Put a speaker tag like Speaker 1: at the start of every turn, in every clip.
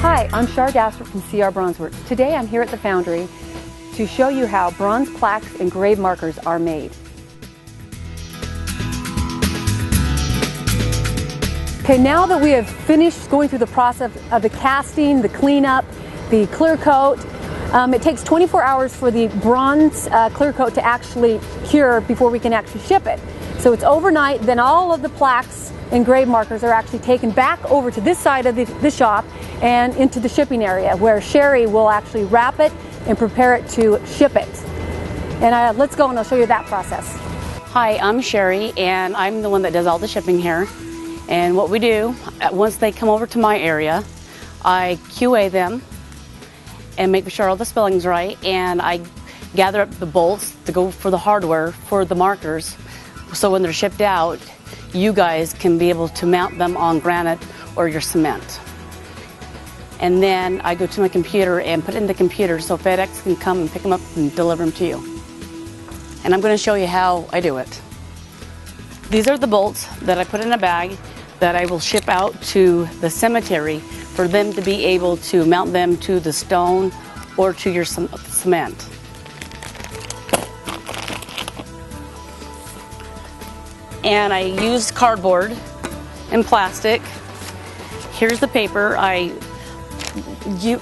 Speaker 1: Hi, I'm Char Dastrup from Char Bronzeworks. Today I'm here at the foundry to show you how bronze plaques and grave markers are made. Okay, now that we have finished going through the process of the casting, the cleanup, the clear coat, it takes 24 hours for the bronze clear coat to actually cure before we can actually ship it. So it's overnight, then all of the plaques and grave markers are actually taken back over to this side of the shop and into the shipping area where Sherry will actually wrap it and prepare it to ship it. And let's go and I'll show you that process.
Speaker 2: Hi, I'm Sherry and I'm the one that does all the shipping here. And what we do, once they come over to my area, I QA them and make sure all the spelling's right, and I gather up the bolts to go for the hardware for the markers, so when they're shipped out, you guys can be able to mount them on granite or your cement. And then I go to my computer and put it in the computer so FedEx can come and pick them up and deliver them to you. And I'm going to show you how I do it. These are the bolts that I put in a bag that I will ship out to the cemetery for them to be able to mount them to the stone or to your cement. And I use cardboard and plastic. Here's the paper. I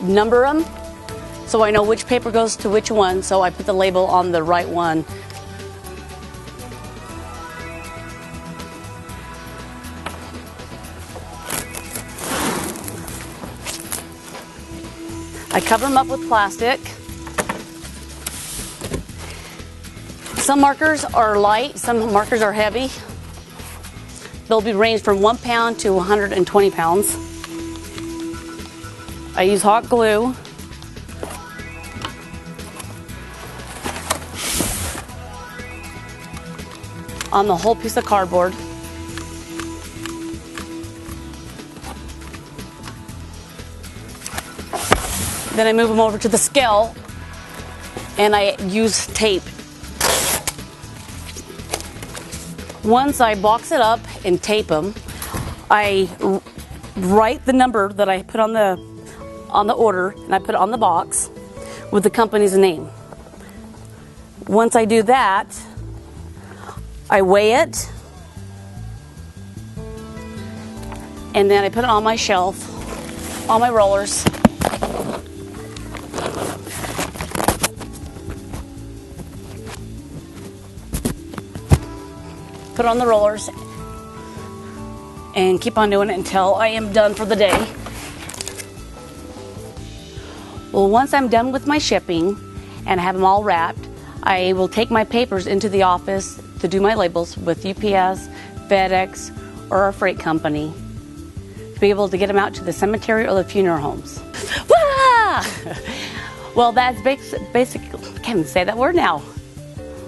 Speaker 2: number them so I know which paper goes to which one, so I put the label on the right one. I cover them up with plastic. Some markers are light, some markers are heavy. They'll be ranged from 1 pound to 120 pounds. I use hot glue. On the whole piece of cardboard. Then I move them over to the scale and I use tape. Once I box it up and tape them, I write the number that I put on the order and I put it on the box with the company's name. Once I do that, I weigh it and then I put it on my shelf, on my rollers. Put it on the rollers and keep on doing it until I am done for the day. Well, once I'm done with my shipping and I have them all wrapped, I will take my papers into the office to do my labels with UPS, FedEx, or our freight company to be able to get them out to the cemetery or the funeral homes. Well, that's basically, I can't even say that word now.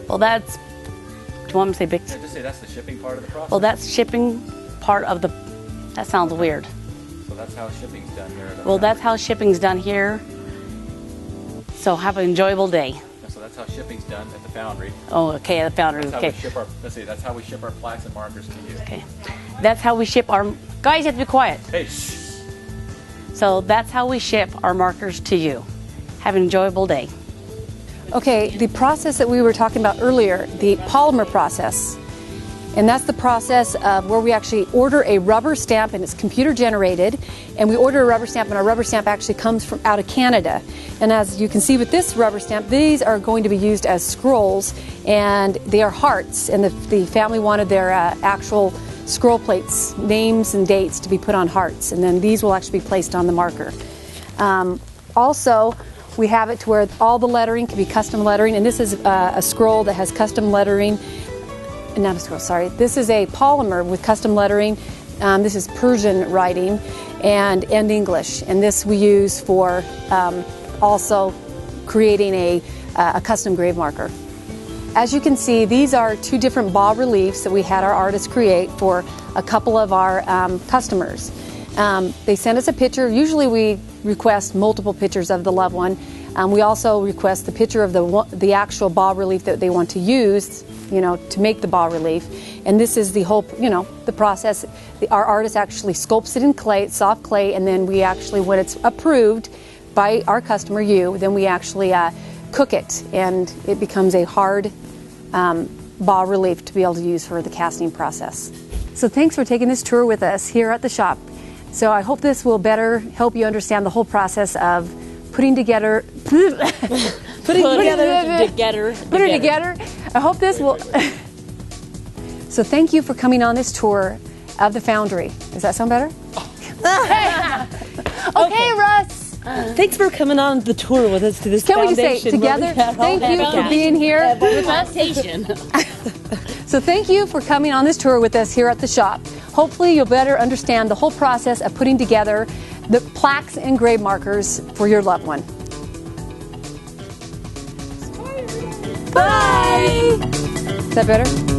Speaker 2: Well, that's, do you want me to say big?
Speaker 3: Just say that's the shipping part of the process.
Speaker 2: Well, that's shipping part of the, that sounds weird.
Speaker 3: So that's how shipping's done here.
Speaker 2: Well, that's how shipping's done here. So have an enjoyable day.
Speaker 3: So that's how shipping's done at the foundry.
Speaker 2: Oh, okay, at the foundry.
Speaker 3: That's
Speaker 2: Okay.
Speaker 3: How we ship our, let's see, that's how we ship our plaques and markers to you.
Speaker 2: Okay. That's how we ship our, guys, you have to be quiet.
Speaker 3: Hey, shh.
Speaker 2: So that's how we ship our markers to you. Have an enjoyable day.
Speaker 1: Okay, the process that we were talking about earlier, the polymer process, and that's the process of where we actually order a rubber stamp and it's computer generated, and we order a rubber stamp and our rubber stamp actually comes from out of Canada. And as you can see with this rubber stamp, these are going to be used as scrolls and they are hearts, and the family wanted their actual scroll plates, names and dates to be put on hearts, and then these will actually be placed on the marker. Also, we have it to where all the lettering can be custom lettering, and this is a scroll that has custom lettering. Not a scroll, sorry. This is a polymer with custom lettering. This is Persian writing and English, and this we use for also creating a custom grave marker. As you can see, these are two different bas reliefs that we had our artists create for a couple of our customers. They send us a picture. Usually we request multiple pictures of the loved one. We also request the picture of the actual bas relief that they want to use, to make the bas relief. And this is the whole, the process. Our artist actually sculpts it in clay, soft clay, and then we actually, when it's approved by our customer, then we actually cook it, and it becomes a hard bas relief to be able to use for the casting process. So thanks for taking this tour with us here at the shop. So I hope this will better help you understand the whole process of putting together. Putting it together. I hope this will. So thank you for coming on this tour of the foundry. Does that sound better? Okay, Russ.
Speaker 4: Thanks for coming on the tour with us to this
Speaker 1: Can we
Speaker 4: foundation.
Speaker 1: just say together? Thank you for being here with us. So thank you for coming on this tour with us here at the shop. Hopefully you'll better understand the whole process of putting together the plaques and grave markers for your loved one. Bye! Is that better?